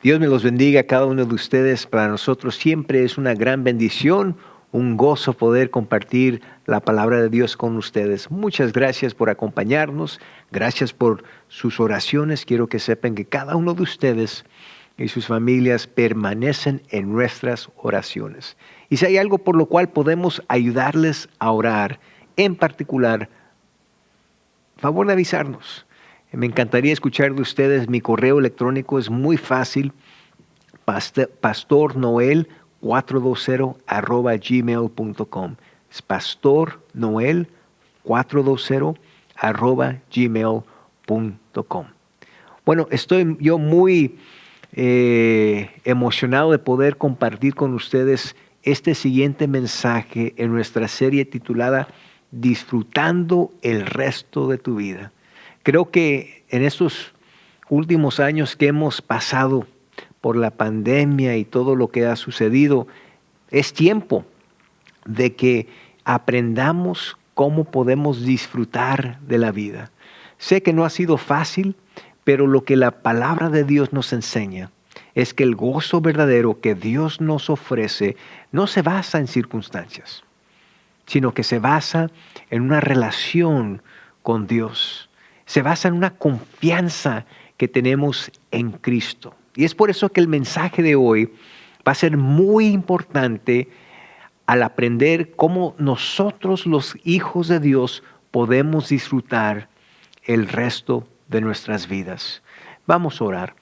Dios me los bendiga a cada uno de ustedes. Para nosotros siempre es una gran bendición, un gozo poder compartir la palabra de Dios con ustedes. Muchas gracias por acompañarnos. Gracias por sus oraciones. Quiero que sepan que cada uno de ustedes y sus familias permanecen en nuestras oraciones. Y si hay algo por lo cual podemos ayudarles a orar, en particular, favor de avisarnos. Me encantaría escuchar de ustedes. Mi correo electrónico es muy fácil, pastornoel420@gmail.com. Es pastornoel420@gmail.com. Bueno, estoy yo muy emocionado de poder compartir con ustedes este siguiente mensaje en nuestra serie titulada Disfrutando el resto de tu vida. Creo que en estos últimos años que hemos pasado por la pandemia y todo lo que ha sucedido, es tiempo de que aprendamos cómo podemos disfrutar de la vida. Sé que no ha sido fácil, pero lo que la palabra de Dios nos enseña es que el gozo verdadero que Dios nos ofrece no se basa en circunstancias, sino que se basa en una relación con Dios. Se basa en una confianza que tenemos en Cristo. Y es por eso que el mensaje de hoy va a ser muy importante al aprender cómo nosotros, los hijos de Dios, podemos disfrutar el resto de nuestras vidas. Vamos a orar.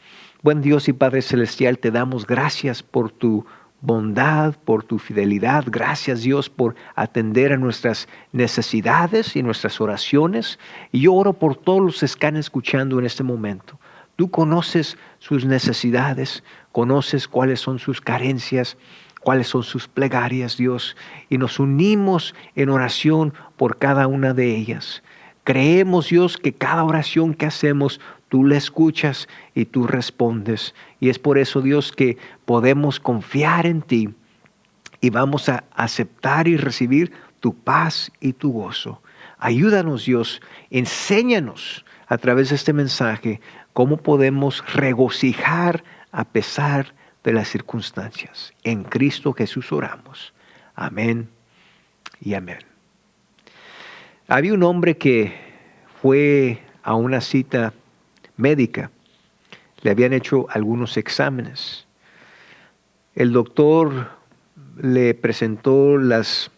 Buen Dios y Padre Celestial, te damos gracias por tu bondad, por tu fidelidad. Gracias, Dios, por atender a nuestras necesidades y nuestras oraciones. Y yo oro por todos los que están escuchando en este momento. Tú conoces sus necesidades, conoces cuáles son sus carencias, cuáles son sus plegarias, Dios, y nos unimos en oración por cada una de ellas. Creemos, Dios, que cada oración que hacemos, tú la escuchas y tú respondes. Y es por eso, Dios, que podemos confiar en ti y vamos a aceptar y recibir tu paz y tu gozo. Ayúdanos, Dios, enséñanos a través de este mensaje cómo podemos regocijar a pesar de las circunstancias. En Cristo Jesús oramos. Amén y amén. Había un hombre que fue a una cita médica. Le habían hecho algunos exámenes. El doctor le presentó las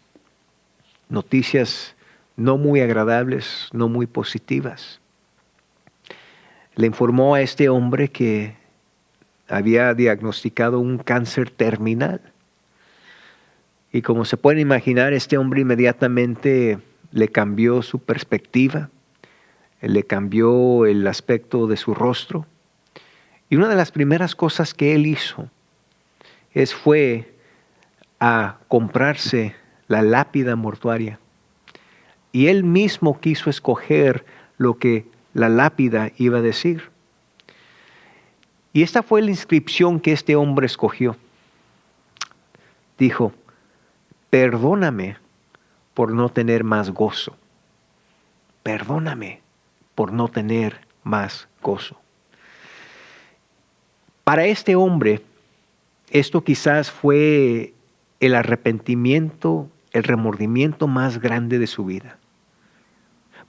noticias no muy agradables, no muy positivas. Le informó a este hombre que había diagnosticado un cáncer terminal. Y como se pueden imaginar, este hombre inmediatamente le cambió su perspectiva, le cambió el aspecto de su rostro. Y una de las primeras cosas que él hizo fue a comprarse la lápida mortuaria. Y él mismo quiso escoger lo que la lápida iba a decir. Y esta fue la inscripción que este hombre escogió. Dijo: perdóname por no tener más gozo. Perdóname por no tener más gozo. Para este hombre, esto quizás fue el arrepentimiento, el remordimiento más grande de su vida.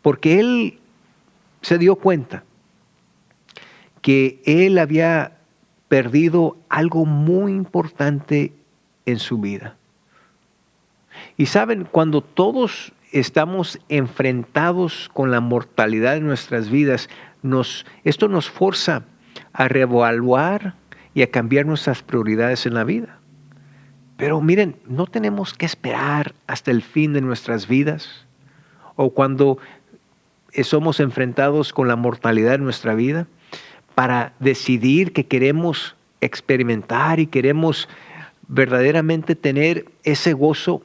Porque él se dio cuenta que él había perdido algo muy importante en su vida. Y saben, cuando todos estamos enfrentados con la mortalidad de nuestras vidas, esto nos forza a reevaluar y a cambiar nuestras prioridades en la vida. Pero miren, no tenemos que esperar hasta el fin de nuestras vidas o cuando somos enfrentados con la mortalidad de nuestra vida para decidir que queremos experimentar y queremos verdaderamente tener ese gozo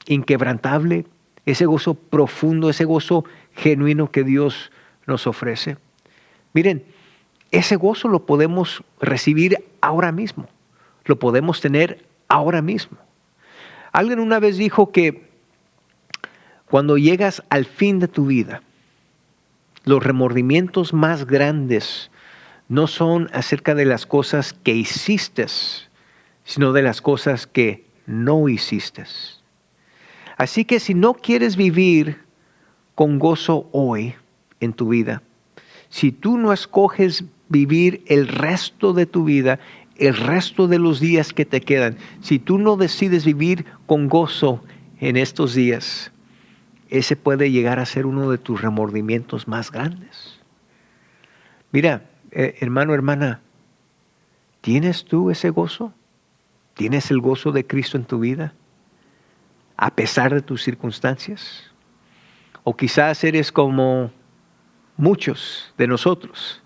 inquebrantable, ese gozo profundo, ese gozo genuino que Dios nos ofrece. Miren, ese gozo lo podemos recibir ahora mismo, lo podemos tener ahora mismo. Alguien una vez dijo que cuando llegas al fin de tu vida, los remordimientos más grandes no son acerca de las cosas que hiciste, sino de las cosas que no hiciste. Así que si no quieres vivir con gozo hoy en tu vida, si tú no escoges vivir el resto de tu vida, el resto de los días que te quedan, si tú no decides vivir con gozo en estos días, ese puede llegar a ser uno de tus remordimientos más grandes. Mira, hermano, hermana, ¿tienes tú ese gozo? ¿Tienes el gozo de Cristo en tu vida? A pesar de tus circunstancias. O quizás eres como muchos de nosotros,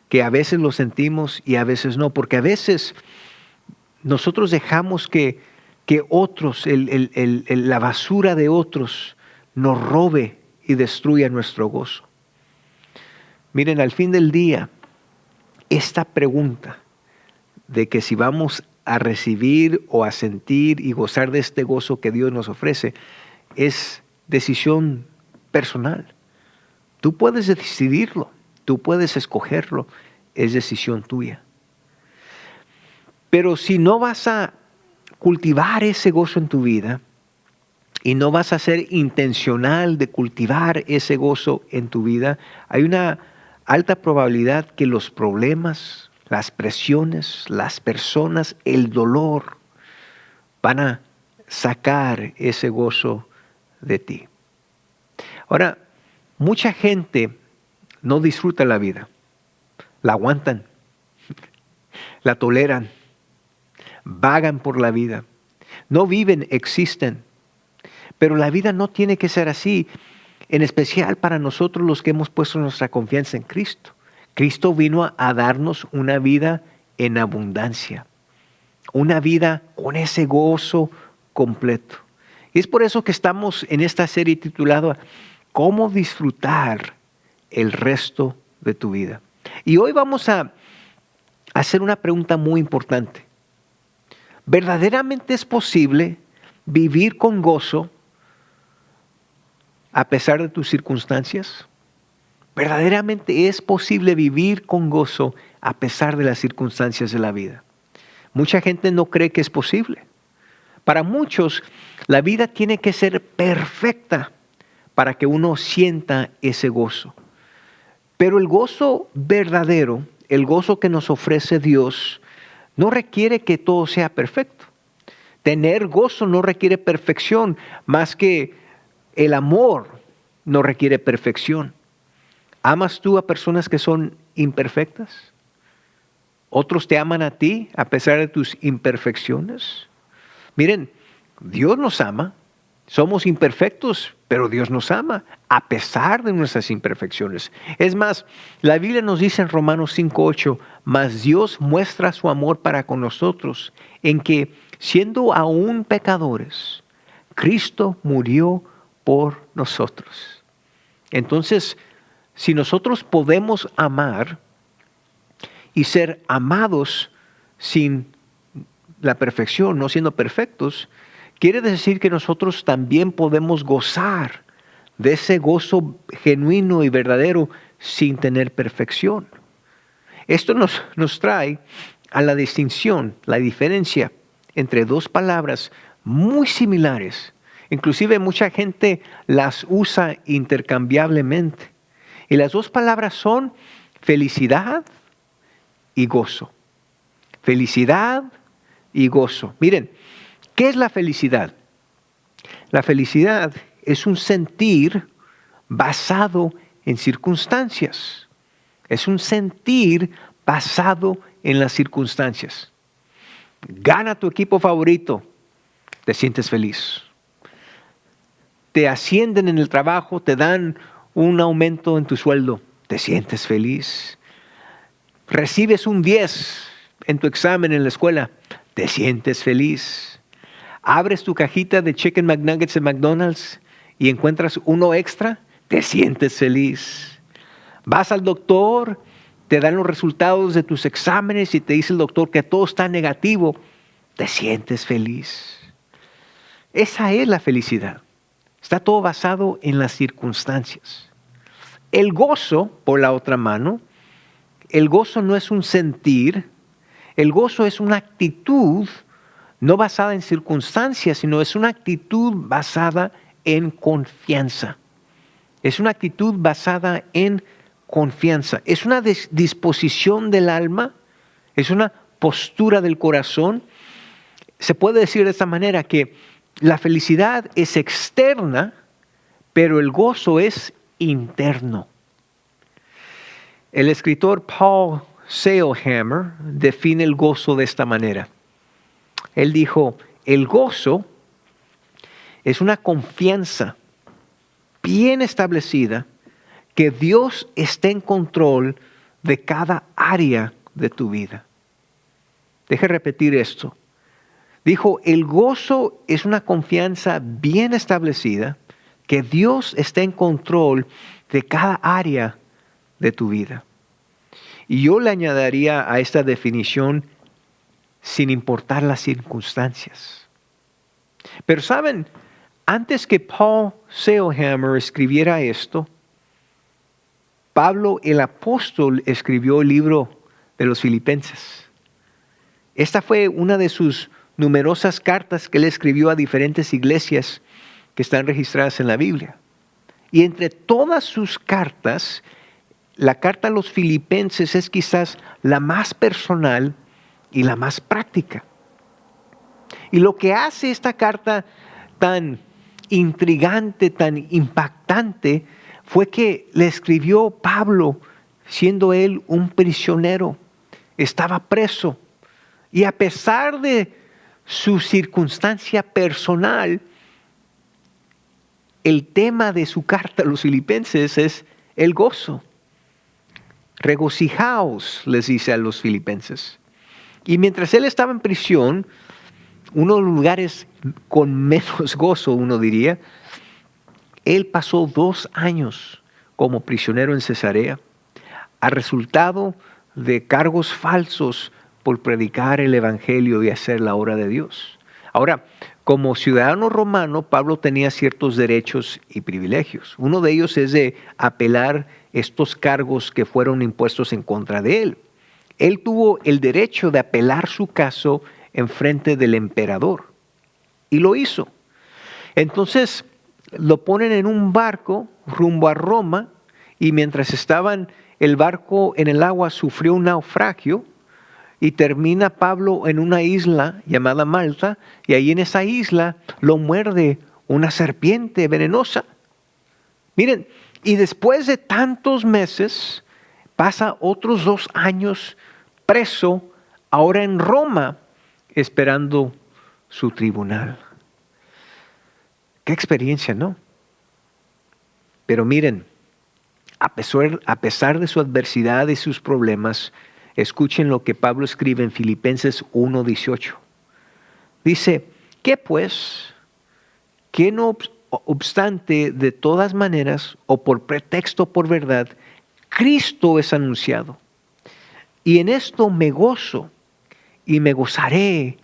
que a veces lo sentimos y a veces no, porque a veces nosotros dejamos que otros, la basura de otros, nos robe y destruya nuestro gozo. Miren, al fin del día, esta pregunta de que si vamos a recibir o a sentir y gozar de este gozo que Dios nos ofrece, es decisión personal. Tú puedes decidirlo, tú puedes escogerlo, es decisión tuya. Pero si no vas a cultivar ese gozo en tu vida y no vas a ser intencional de cultivar ese gozo en tu vida, hay una alta probabilidad que los problemas, las presiones, las personas, el dolor van a sacar ese gozo de ti. Ahora, mucha gente no disfruta la vida, la aguantan, la toleran, vagan por la vida, no viven, existen. Pero la vida no tiene que ser así, en especial para nosotros los que hemos puesto nuestra confianza en Cristo. Cristo vino a darnos una vida en abundancia, una vida con ese gozo completo. Y es por eso que estamos en esta serie titulada ¿Cómo disfrutar el resto de tu vida? Y hoy vamos a hacer una pregunta muy importante. ¿Verdaderamente es posible vivir con gozo a pesar de tus circunstancias? ¿Verdaderamente es posible vivir con gozo a pesar de las circunstancias de la vida? Mucha gente no cree que es posible. Para muchos, la vida tiene que ser perfecta para que uno sienta ese gozo. Pero el gozo verdadero, el gozo que nos ofrece Dios, no requiere que todo sea perfecto. Tener gozo no requiere perfección, más que el amor no requiere perfección. ¿Amas tú a personas que son imperfectas? ¿Otros te aman a ti a pesar de tus imperfecciones? Miren, Dios nos ama. Somos imperfectos, pero Dios nos ama a pesar de nuestras imperfecciones. Es más, la Biblia nos dice en Romanos 5:8, mas Dios muestra su amor para con nosotros en que, siendo aún pecadores, Cristo murió por nosotros. Entonces, si nosotros podemos amar y ser amados sin la perfección, no siendo perfectos, quiere decir que nosotros también podemos gozar de ese gozo genuino y verdadero sin tener perfección. Esto nos trae a la distinción, la diferencia entre dos palabras muy similares. Inclusive mucha gente las usa intercambiablemente. Y las dos palabras son felicidad y gozo. Felicidad y gozo. Miren, ¿qué es la felicidad? La felicidad es un sentir basado en circunstancias. Es un sentir basado en las circunstancias. Gana tu equipo favorito, te sientes feliz. Te ascienden en el trabajo, te dan un aumento en tu sueldo, te sientes feliz. Recibes un 10 en tu examen en la escuela, te sientes feliz. Abres tu cajita de Chicken McNuggets de McDonald's y encuentras uno extra, te sientes feliz. Vas al doctor, te dan los resultados de tus exámenes y te dice el doctor que todo está negativo, te sientes feliz. Esa es la felicidad. Está todo basado en las circunstancias. El gozo, por la otra mano, el gozo no es un sentir, el gozo es una actitud no basada en circunstancias, sino es una actitud basada en confianza. Es una actitud basada en confianza. Es una disposición del alma, es una postura del corazón. Se puede decir de esta manera que la felicidad es externa, pero el gozo es interno. El escritor Paul Sailhammer define el gozo de esta manera. Él dijo, el gozo es una confianza bien establecida que Dios está en control de cada área de tu vida. Deje repetir esto. Dijo, el gozo es una confianza bien establecida que Dios está en control de cada área de tu vida. Y yo le añadiría a esta definición, sin importar las circunstancias. Pero saben, antes que Paul Sailhammer escribiera esto, Pablo el apóstol escribió el libro de los Filipenses. Esta fue una de sus numerosas cartas que él escribió a diferentes iglesias que están registradas en la Biblia. Y entre todas sus cartas, la carta a los Filipenses es quizás la más personal y la más práctica. Y lo que hace esta carta tan intrigante, tan impactante, fue que le escribió Pablo, siendo él un prisionero, estaba preso. Y a pesar de su circunstancia personal, el tema de su carta a los Filipenses es el gozo. Regocijaos, les dice a los filipenses. Y mientras él estaba en prisión, uno de los lugares con menos gozo, uno diría, él pasó 2 años como prisionero en Cesarea, a resultado de cargos falsos por predicar el evangelio y hacer la obra de Dios. Ahora, como ciudadano romano, Pablo tenía ciertos derechos y privilegios. Uno de ellos es de apelar estos cargos que fueron impuestos en contra de él. Él tuvo el derecho de apelar su caso en frente del emperador y lo hizo. Entonces lo ponen en un barco rumbo a Roma y mientras estaban el barco en el agua sufrió un naufragio y termina Pablo en una isla llamada Malta y ahí en esa isla lo muerde una serpiente venenosa. Miren, y después de tantos meses pasa otros 2 años preso, ahora en Roma, esperando su tribunal. Qué experiencia, ¿no? Pero miren, a pesar de su adversidad y sus problemas, escuchen lo que Pablo escribe en Filipenses 1:18. Dice, ¿qué pues? ¿Qué no obstante, de todas maneras, o por pretexto o por verdad, Cristo es anunciado? Y en esto me gozo y me gozaré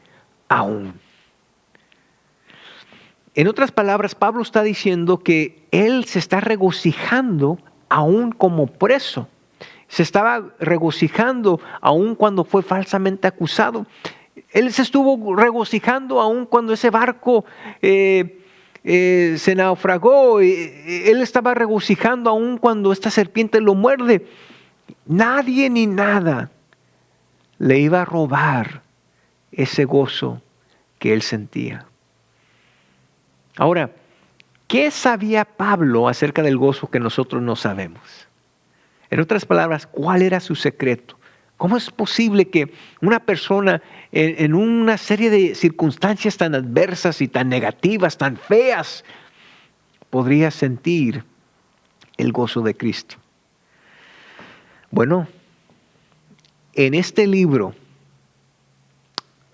aún. En otras palabras, Pablo está diciendo que él se está regocijando aún como preso. Se estaba regocijando aún cuando fue falsamente acusado. Él se estuvo regocijando aún cuando ese barco se naufragó. Él estaba regocijando aún cuando esta serpiente lo muerde. Nadie ni nada le iba a robar ese gozo que él sentía. Ahora, ¿qué sabía Pablo acerca del gozo que nosotros no sabemos? En otras palabras, ¿cuál era su secreto? ¿Cómo es posible que una persona en una serie de circunstancias tan adversas y tan negativas, tan feas, podría sentir el gozo de Cristo? Bueno, en este libro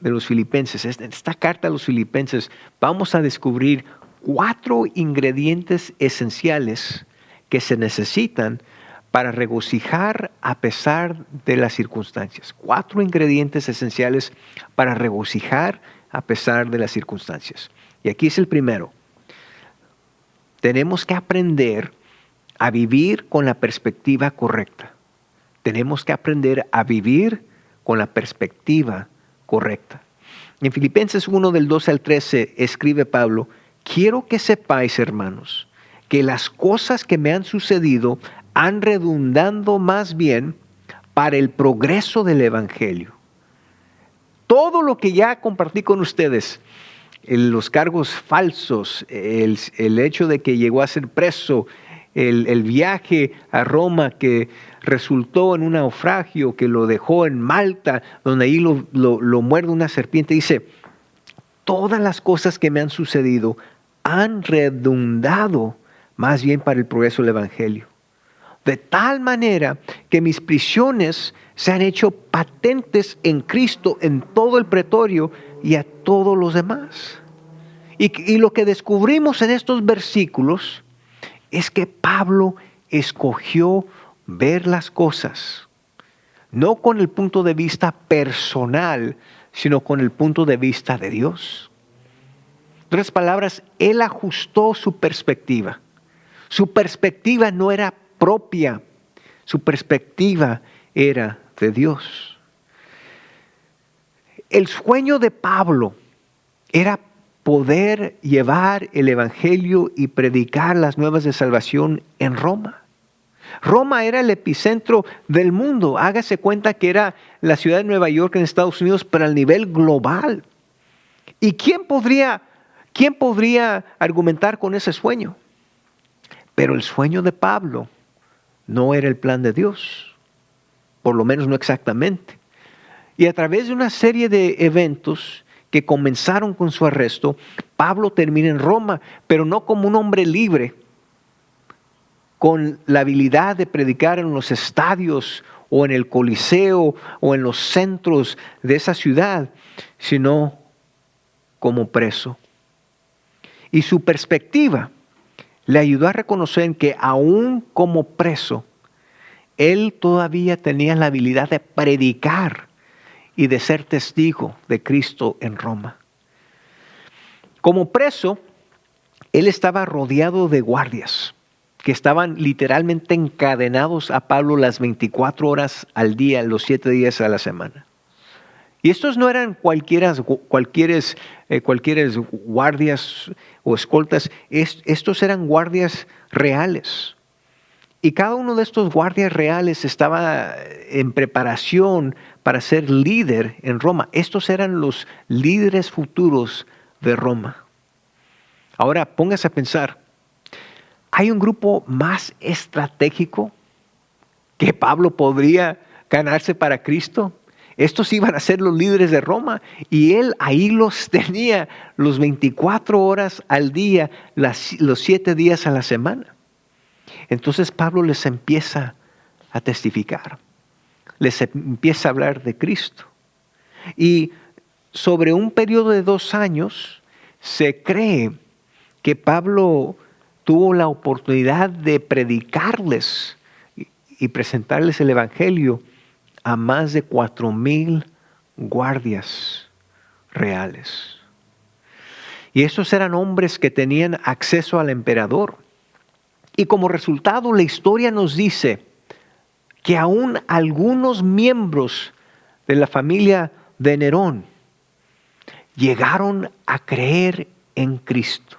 de los Filipenses, esta carta a los Filipenses, vamos a descubrir 4 ingredientes esenciales que se necesitan para regocijar a pesar de las circunstancias. 4 ingredientes esenciales para regocijar a pesar de las circunstancias. Y aquí es el primero. Tenemos que aprender a vivir con la perspectiva correcta. Tenemos que aprender a vivir con la perspectiva correcta. En Filipenses 1 del 12 al 13 escribe Pablo: quiero que sepáis, hermanos, que las cosas que me han sucedido han redundado más bien para el progreso del Evangelio. Todo lo que ya compartí con ustedes, los cargos falsos, el hecho de que llegó a ser preso, el viaje a Roma que resultó en un naufragio que lo dejó en Malta, donde ahí lo muerde una serpiente. Dice, todas las cosas que me han sucedido han redundado más bien para el progreso del Evangelio. De tal manera que mis prisiones se han hecho patentes en Cristo, en todo el pretorio y a todos los demás. Y lo que descubrimos en estos versículos es que Pablo escogió ver las cosas, no con el punto de vista personal, sino con el punto de vista de Dios. En otras palabras, él ajustó su perspectiva. Su perspectiva no era propia, su perspectiva era de Dios. El sueño de Pablo era poder llevar el Evangelio y predicar las nuevas de salvación en Roma. Roma era el epicentro del mundo. Hágase cuenta que era la ciudad de Nueva York en Estados Unidos, pero al nivel global. ¿Y quién podría argumentar con ese sueño? Pero el sueño de Pablo no era el plan de Dios, por lo menos no exactamente. Y a través de una serie de eventos que comenzaron con su arresto, Pablo termina en Roma, pero no como un hombre libre, con la habilidad de predicar en los estadios o en el Coliseo o en los centros de esa ciudad, sino como preso. Y su perspectiva le ayudó a reconocer que aún como preso, él todavía tenía la habilidad de predicar y de ser testigo de Cristo en Roma. Como preso, él estaba rodeado de guardias que estaban literalmente encadenados a Pablo las 24 horas al día, los 7 días a la semana. Y estos no eran cualquiera guardias o escoltas, estos eran guardias reales. Y cada uno de estos guardias reales estaba en preparación para ser líder en Roma. Estos eran los líderes futuros de Roma. Ahora póngase a pensar, ¿hay un grupo más estratégico que Pablo podría ganarse para Cristo? Estos iban a ser los líderes de Roma y él ahí los tenía los 24 horas al día, los 7 días a la semana. Entonces Pablo les empieza a testificar, les empieza a hablar de Cristo. Y sobre un periodo de 2 años se cree que Pablo tuvo la oportunidad de predicarles y presentarles el Evangelio a más de 4,000 guardias reales. Y esos eran hombres que tenían acceso al emperador. Y como resultado, la historia nos dice que aún algunos miembros de la familia de Nerón llegaron a creer en Cristo.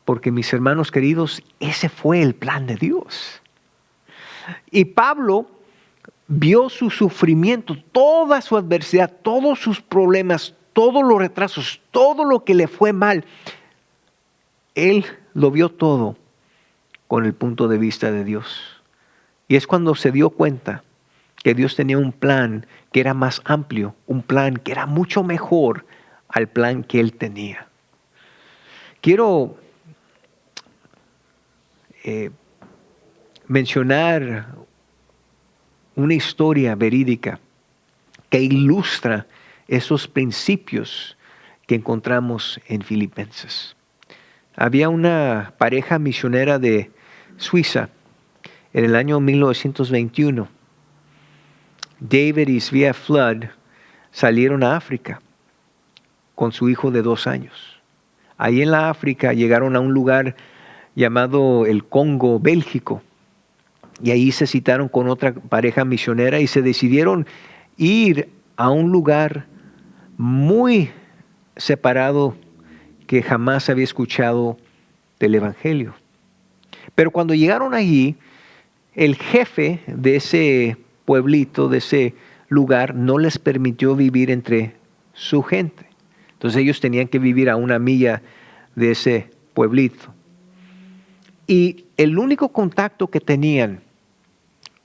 Porque, mis hermanos queridos, ese fue el plan de Dios. Y Pablo vio su sufrimiento, toda su adversidad, todos sus problemas, todos los retrasos, todo lo que le fue mal. Él lo vio todo con el punto de vista de Dios. Y es cuando se dio cuenta que Dios tenía un plan que era más amplio, un plan que era mucho mejor al plan que él tenía. Quiero mencionar una historia verídica que ilustra esos principios que encontramos en Filipenses. Había una pareja misionera de Suiza en el año 1921. David y Svea Flood salieron a África con su hijo de 2 años. Ahí en la África llegaron a un lugar llamado el Congo Bélgico. y ahí se citaron con otra pareja misionera y se decidieron ir a un lugar muy separado que jamás había escuchado del Evangelio. Pero cuando llegaron allí, el jefe de ese pueblito, de ese lugar, no les permitió vivir entre su gente. Entonces ellos tenían que vivir a una milla de ese pueblito. Y el único contacto que tenían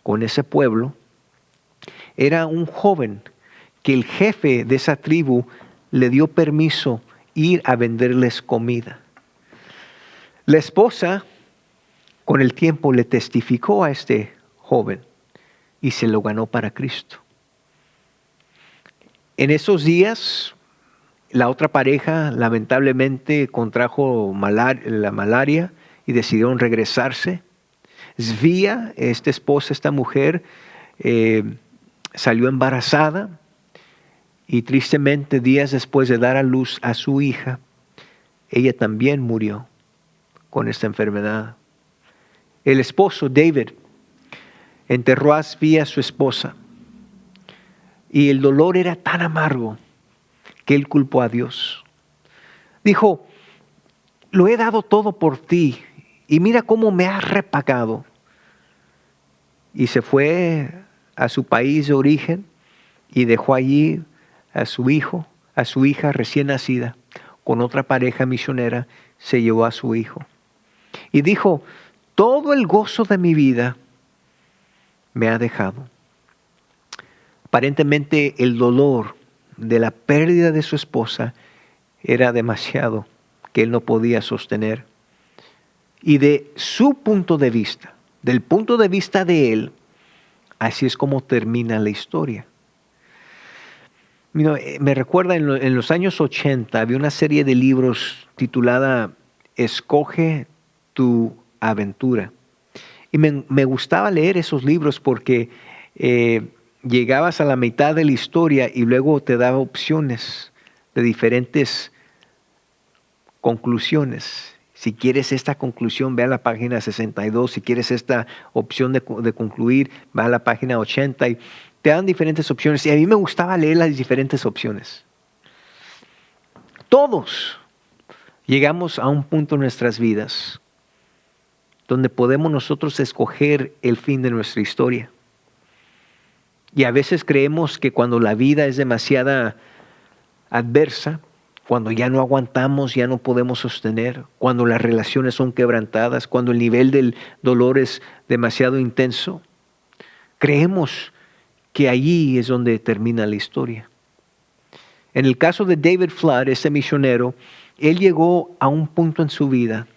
con ese pueblo era un joven que el jefe de esa tribu le dio permiso ir a venderles comida. La esposa, con el tiempo, le testificó a este joven y se lo ganó para Cristo. En esos días, la otra pareja lamentablemente contrajo la malaria y decidieron regresarse. Svia, esta esposa, esta mujer, salió embarazada y tristemente días después de dar a luz a su hija, ella también murió con esta enfermedad. El esposo, David, enterró a Svia, su esposa, y el dolor era tan amargo que él culpó a Dios. Dijo, lo he dado todo por ti y mira cómo me has repagado. Y se fue a su país de origen y dejó allí a su hijo, a su hija recién nacida. Con otra pareja misionera se llevó a su hijo. Y dijo, todo el gozo de mi vida me ha dejado. Aparentemente el dolor de la pérdida de su esposa era demasiado que él no podía sostener. Y de su punto de vista, del punto de vista de él, así es como termina la historia. Me recuerda en los años 80 había una serie de libros titulada Escoge tu aventura. Y me gustaba leer esos libros porque llegabas a la mitad de la historia y luego te daba opciones de diferentes conclusiones. Si quieres esta conclusión, ve a la página 62. Si quieres esta opción de concluir, ve a la página 80. Y te dan diferentes opciones. Y a mí me gustaba leer las diferentes opciones. Todos llegamos a un punto en nuestras vidas donde podemos nosotros escoger el fin de nuestra historia. Y a veces creemos que cuando la vida es demasiado adversa, cuando ya no aguantamos, ya no podemos sostener, cuando las relaciones son quebrantadas, cuando el nivel del dolor es demasiado intenso, creemos que allí es donde termina la historia. En el caso de David Flood, ese misionero, él llegó a un punto en su vida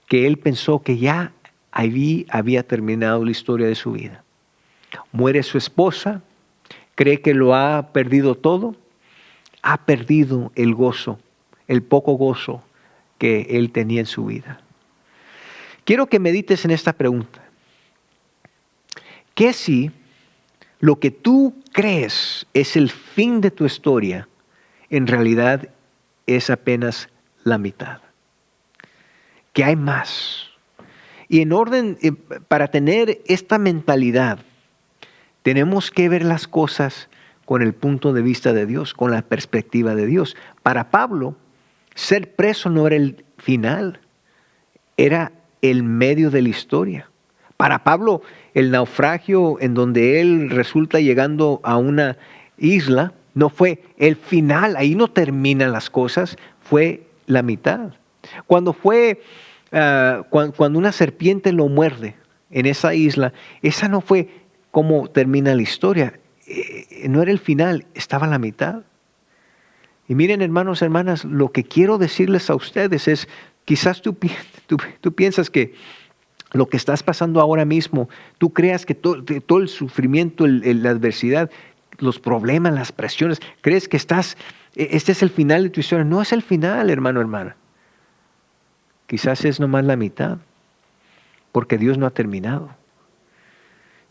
que él pensó que ya allí había terminado la historia de su vida. Muere su esposa, cree que lo ha perdido todo, ha perdido el gozo, el poco gozo que él tenía en su vida. Quiero que medites en esta pregunta. ¿Qué si lo que tú crees es el fin de tu historia, en realidad es apenas la mitad? Que hay más. Y en orden, para tener esta mentalidad, tenemos que ver las cosas con el punto de vista de Dios, con la perspectiva de Dios. Para Pablo, ser preso no era el final, era el medio de la historia. Para Pablo, el naufragio en donde él resulta llegando a una isla no fue el final, ahí no terminan las cosas, fue la mitad. Cuando una serpiente lo muerde en esa isla, esa no fue cómo termina la historia. No era el final, estaba la mitad. Y miren, hermanos, hermanas, lo que quiero decirles a ustedes es, quizás tú piensas que lo que estás pasando ahora mismo, tú creas que todo el sufrimiento, la adversidad, los problemas, las presiones, crees que este es el final de tu historia. No es el final, hermano, hermana. Quizás es nomás la mitad, porque Dios no ha terminado.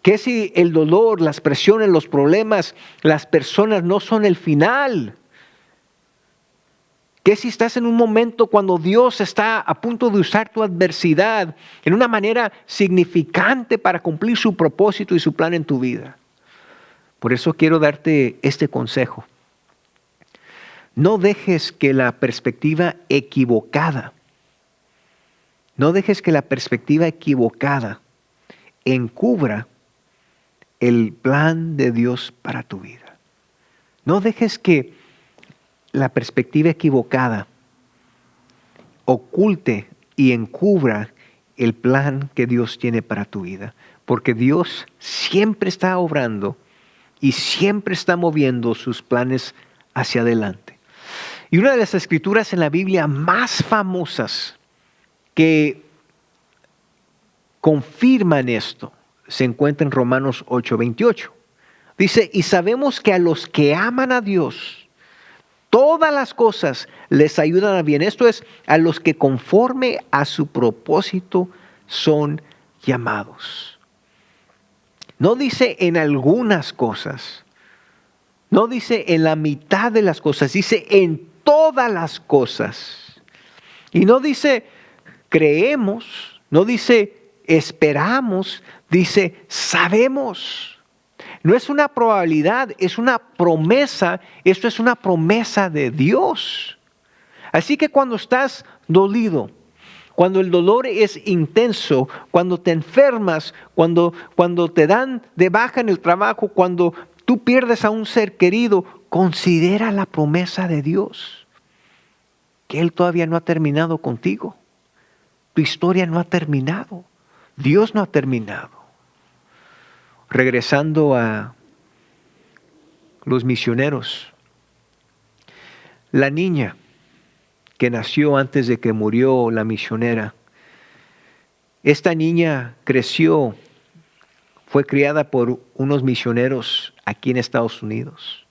¿Qué si el dolor, las presiones, los problemas, las personas no son el final? ¿Qué si estás en un momento cuando Dios está a punto de usar tu adversidad en una manera significante para cumplir su propósito y su plan en tu vida? Por eso quiero darte este consejo. No dejes que la perspectiva equivocada, encubra el plan de Dios para tu vida. No dejes que la perspectiva equivocada oculte y encubra el plan que Dios tiene para tu vida. Porque Dios siempre está obrando y siempre está moviendo sus planes hacia adelante. Y una de las escrituras en la Biblia más famosas que confirman esto se encuentra en Romanos 8:28. Dice, y sabemos que a los que aman a Dios, todas las cosas les ayudan a bien. Esto es, a los que conforme a su propósito son llamados. No dice en algunas cosas, no dice en la mitad de las cosas, dice en todas las cosas. Y no dice creemos, no dice esperamos, dice sabemos. No es una probabilidad, es una promesa. Esto es una promesa de Dios. Así que cuando estás dolido, cuando el dolor es intenso, cuando te enfermas, cuando te dan de baja en el trabajo, cuando tú pierdes a un ser querido, considera la promesa de Dios. Que Él todavía no ha terminado contigo. Tu historia no ha terminado. Dios no ha terminado. Regresando a los misioneros. La niña que nació antes de que murió la misionera. Esta niña creció, fue criada por unos misioneros aquí en Estados Unidos.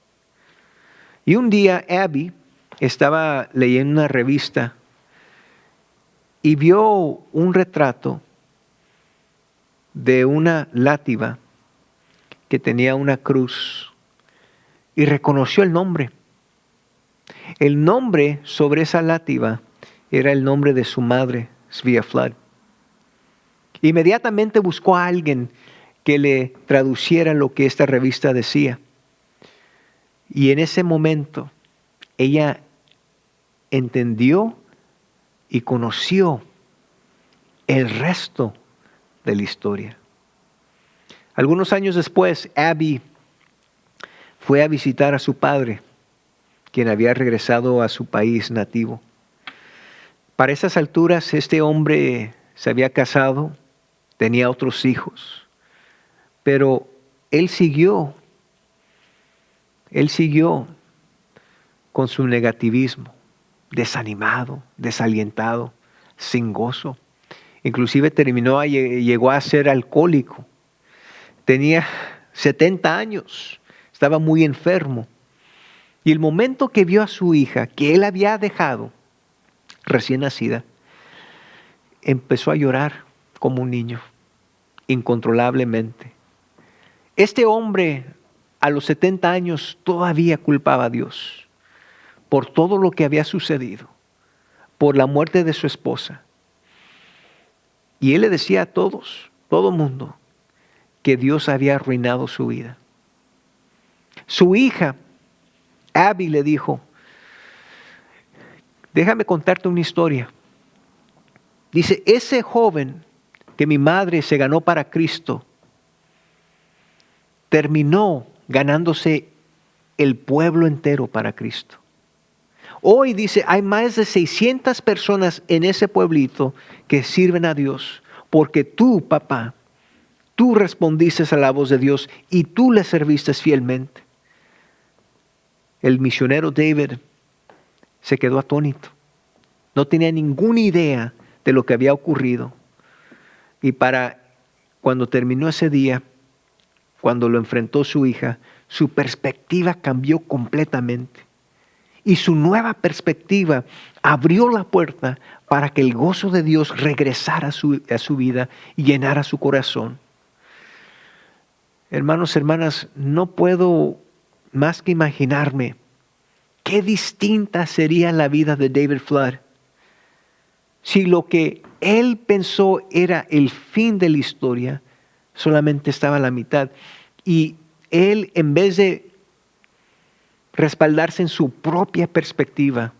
Y un día Abby estaba leyendo una revista y vio un retrato de una látiva que tenía una cruz y reconoció el nombre. El nombre sobre esa látiva era el nombre de su madre, Svea Flood. Inmediatamente buscó a alguien que le traduciera lo que esta revista decía. Y en ese momento ella entendió y conoció el resto de la historia. Algunos años después, Abby fue a visitar a su padre, quien había regresado a su país nativo. Para esas alturas, este hombre se había casado, tenía otros hijos, pero él siguió con su negativismo, desanimado, desalientado, sin gozo. Inclusive llegó a ser alcohólico. Tenía 70 años, estaba muy enfermo. Y el momento que vio a su hija, que él había dejado recién nacida, empezó a llorar como un niño, incontrolablemente. Este hombre, a los 70 años, todavía culpaba a Dios por todo lo que había sucedido, por la muerte de su esposa. Y él le decía a todos, todo mundo, que Dios había arruinado su vida. Su hija, Abby, le dijo, déjame contarte una historia. Dice, ese joven que mi madre se ganó para Cristo, terminó ganándose el pueblo entero para Cristo. Hoy dice, hay más de 600 personas en ese pueblito que sirven a Dios, porque tú, papá, tú respondiste a la voz de Dios y tú le serviste fielmente. El misionero David se quedó atónito. No tenía ninguna idea de lo que había ocurrido. Y cuando terminó ese día, cuando lo enfrentó su hija, su perspectiva cambió completamente. Y su nueva perspectiva abrió la puerta para que el gozo de Dios regresara a su vida y llenara su corazón. Hermanos, hermanas, no puedo más que imaginarme qué distinta sería la vida de David Flood si lo que él pensó era el fin de la historia, solamente estaba a la mitad. Y él, en vez de respaldarse en su propia perspectiva,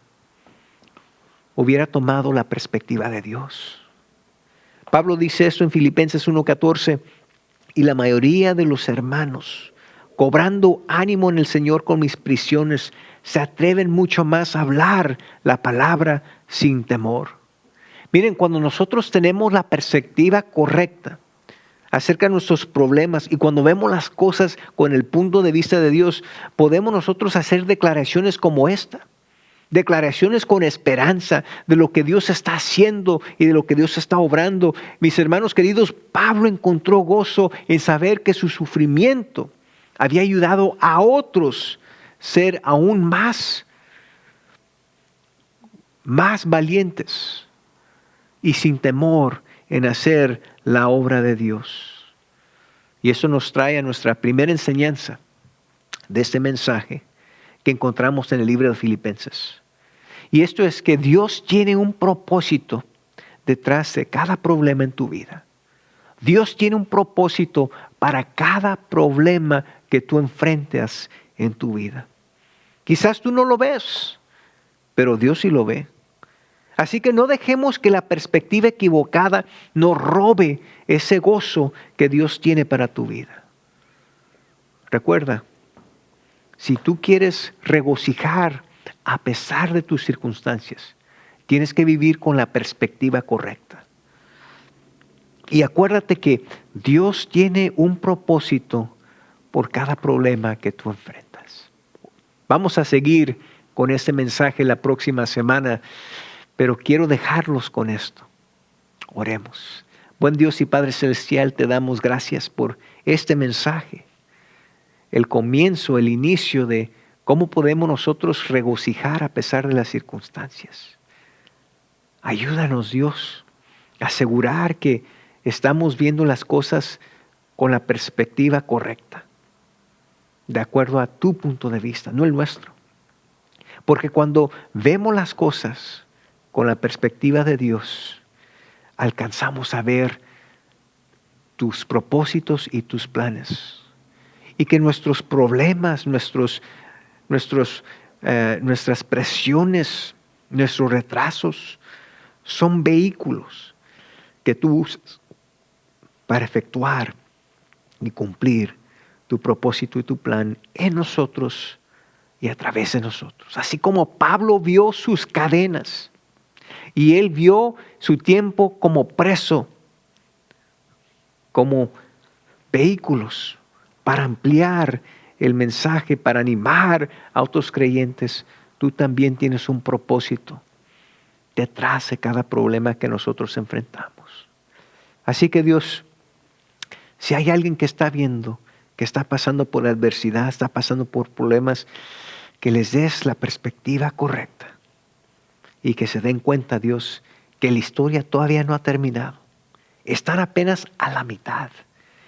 hubiera tomado la perspectiva de Dios. Pablo dice esto en Filipenses 1:14, y la mayoría de los hermanos, cobrando ánimo en el Señor con mis prisiones, se atreven mucho más a hablar la palabra sin temor. Miren, cuando nosotros tenemos la perspectiva correcta acerca de nuestros problemas y cuando vemos las cosas con el punto de vista de Dios, podemos nosotros hacer declaraciones como esta. Declaraciones con esperanza de lo que Dios está haciendo y de lo que Dios está obrando. Mis hermanos queridos, Pablo encontró gozo en saber que su sufrimiento había ayudado a otros a ser aún más valientes y sin temor en hacer la obra de Dios. Y eso nos trae a nuestra primera enseñanza de este mensaje que encontramos en el libro de Filipenses. Y esto es que Dios tiene un propósito detrás de cada problema en tu vida. Dios tiene un propósito para cada problema que tú enfrentas en tu vida. Quizás tú no lo ves, pero Dios sí lo ve. Así que no dejemos que la perspectiva equivocada nos robe ese gozo que Dios tiene para tu vida. Recuerda, si tú quieres regocijar a pesar de tus circunstancias, tienes que vivir con la perspectiva correcta. Y acuérdate que Dios tiene un propósito por cada problema que tú enfrentas. Vamos a seguir con este mensaje la próxima semana, pero quiero dejarlos con esto. Oremos. Buen Dios y Padre Celestial, te damos gracias por este mensaje. El comienzo, el inicio de cómo podemos nosotros regocijar a pesar de las circunstancias. Ayúdanos, Dios, a asegurar que estamos viendo las cosas con la perspectiva correcta, de acuerdo a tu punto de vista, no el nuestro. Porque cuando vemos las cosas con la perspectiva de Dios, alcanzamos a ver tus propósitos y tus planes. Y que nuestros problemas, nuestras presiones, nuestros retrasos, son vehículos que tú usas para efectuar y cumplir tu propósito y tu plan en nosotros y a través de nosotros. Así como Pablo vio sus cadenas y él vio su tiempo como preso, como vehículos para ampliar el mensaje, para animar a otros creyentes, tú también tienes un propósito detrás de cada problema que nosotros enfrentamos. Así que Dios, si hay alguien que está viendo, que está pasando por adversidad, está pasando por problemas, que les des la perspectiva correcta y que se den cuenta, Dios, que la historia todavía no ha terminado. Están apenas a la mitad.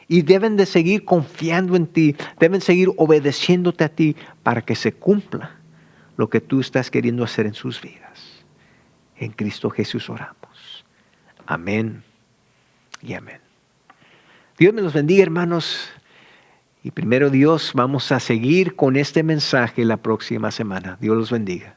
Y deben de seguir confiando en ti, deben seguir obedeciéndote a ti para que se cumpla lo que tú estás queriendo hacer en sus vidas. En Cristo Jesús oramos. Amén y amén. Dios me los bendiga, hermanos. Y primero Dios, vamos a seguir con este mensaje la próxima semana. Dios los bendiga.